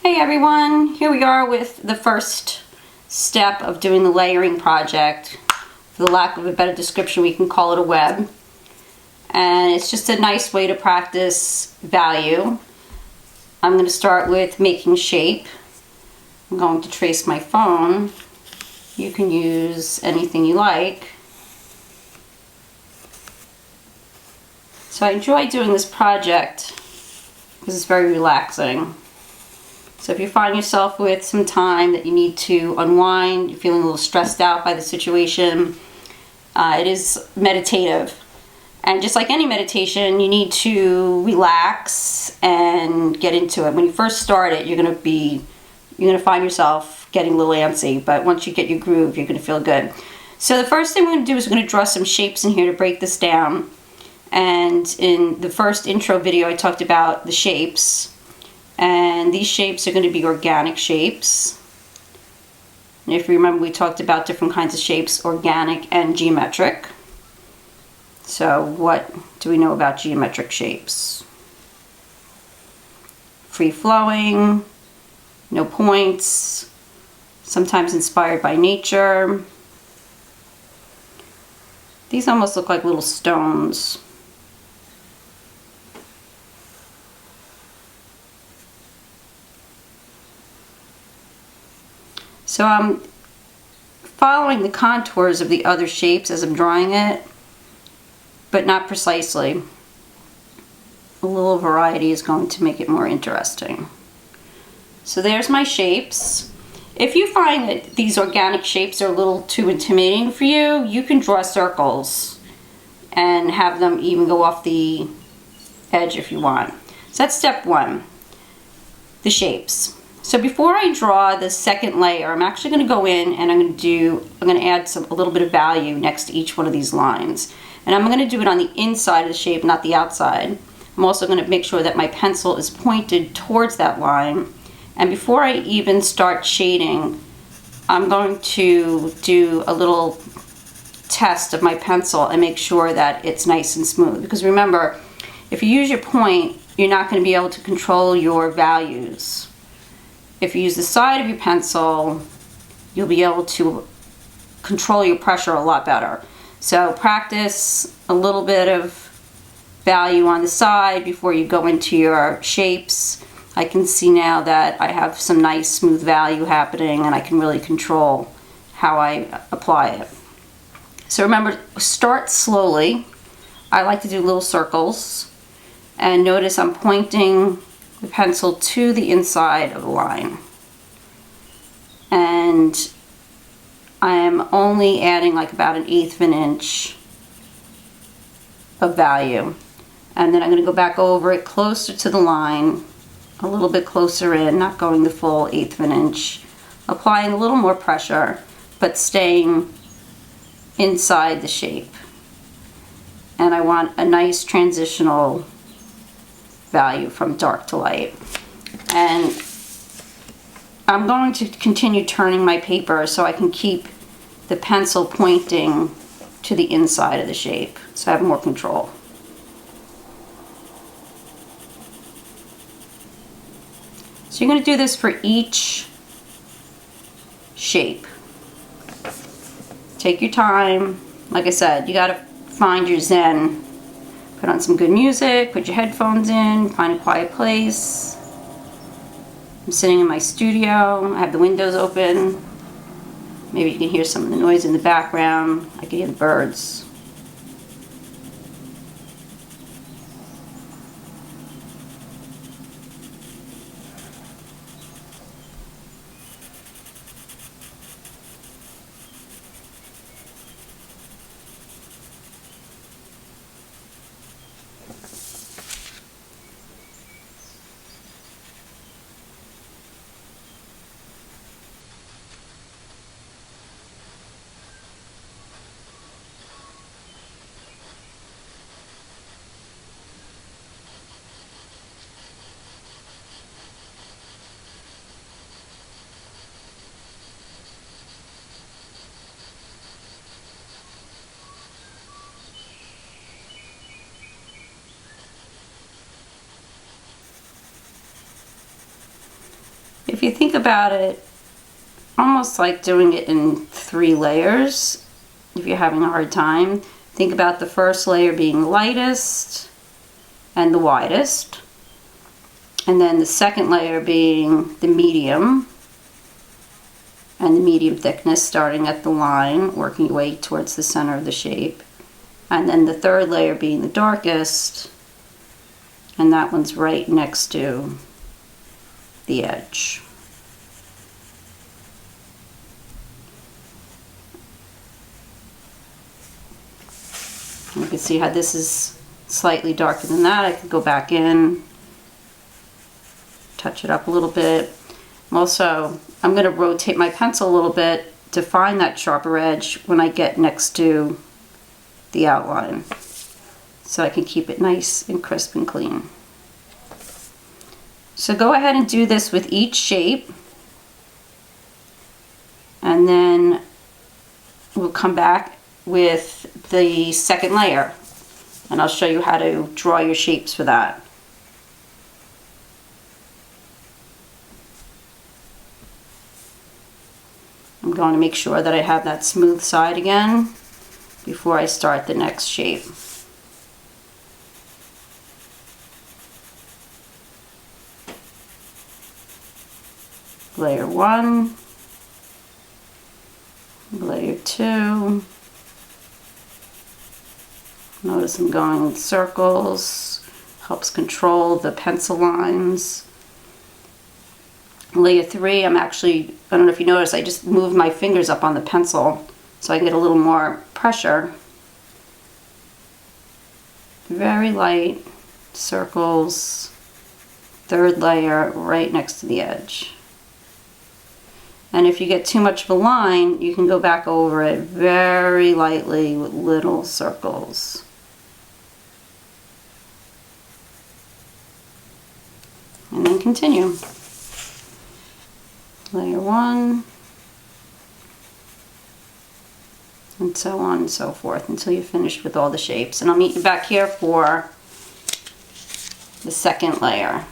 Hey everyone, here we are with the first step of doing the layering project. For the lack of a better description, we can call it a web. And it's just a nice way to practice value. I'm going to start with making shape. I'm going to trace my phone. You can use anything you like. So I enjoy doing this project because it's very relaxing. So if you find yourself with some time that you need to unwind, you're feeling a little stressed out by the situation, it is meditative. And just like any meditation, you need to relax and get into it. When you first start it, you're going to find yourself getting a little antsy, but once you get your groove, you're going to feel good. So the first thing we're going to do is we're going to draw some shapes in here to break this down. And in the first intro video, I talked about the shapes. And these shapes are going to be organic shapes. And if you remember, we talked about different kinds of shapes, organic and geometric. So what do we know about geometric shapes? Free-flowing, no points, sometimes inspired by nature. These almost look like little stones. So I'm following the contours of the other shapes as I'm drawing it, but not precisely. A little variety is going to make it more interesting. So there's my shapes. If you find that these organic shapes are a little too intimidating for you, you can draw circles and have them even go off the edge if you want. So that's step one, the shapes. So before I draw the second layer, I'm actually going to go in and I'm going to add a little bit of value next to each one of these lines. And I'm going to do it on the inside of the shape, not the outside. I'm also going to make sure that my pencil is pointed towards that line. And before I even start shading, I'm going to do a little test of my pencil and make sure that it's nice and smooth. Because remember, if you use your point, you're not going to be able to control your values. If you use the side of your pencil, you'll be able to control your pressure a lot better. So practice a little bit of value on the side before you go into your shapes. I can see now that I have some nice smooth value happening and I can really control how I apply it. So remember, start slowly. I like to do little circles. And notice I'm pointing the pencil to the inside of the line. And I am only adding like about 1/8 of an inch of value. And then I'm going to go back over it closer to the line, a little bit closer in, not going the full 1/8 of an inch, applying a little more pressure, but staying inside the shape. And I want a nice transitional value from dark to light. And I'm going to continue turning my paper so I can keep the pencil pointing to the inside of the shape so I have more control. So you're going to do this for each shape. Take your time. Like I said, you got to find your zen. Put on some good music, put your headphones in, find a quiet place. I'm sitting in my studio, I have the windows open. Maybe you can hear some of the noise in the background. I can hear the birds. you think about it, almost like doing it in 3 layers, if you're having a hard time, think about the first layer being lightest and the widest, and then the second layer being the medium and the medium thickness, starting at the line, working your way towards the center of the shape, and then the third layer being the darkest, and that one's right next to the edge. You can see how this is slightly darker than that. I could go back in, touch it up a little bit. Also, I'm going to rotate my pencil a little bit to find that sharper edge when I get next to the outline, so I can keep it nice and crisp and clean. So go ahead and do this with each shape, and then we'll come back with the second layer, and I'll show you how to draw your shapes for that. I'm going to make sure that I have that smooth side again before I start the next shape. Layer 1, layer 2. Notice I'm going in circles, helps control the pencil lines. Layer 3, I'm actually, I don't know if you notice, I just moved my fingers up on the pencil so I can get a little more pressure. Very light circles, third layer right next to the edge. And if you get too much of a line, you can go back over it very lightly with little circles. And then continue. Layer 1, and so on and so forth until you're finished with all the shapes. And I'll meet you back here for the second layer.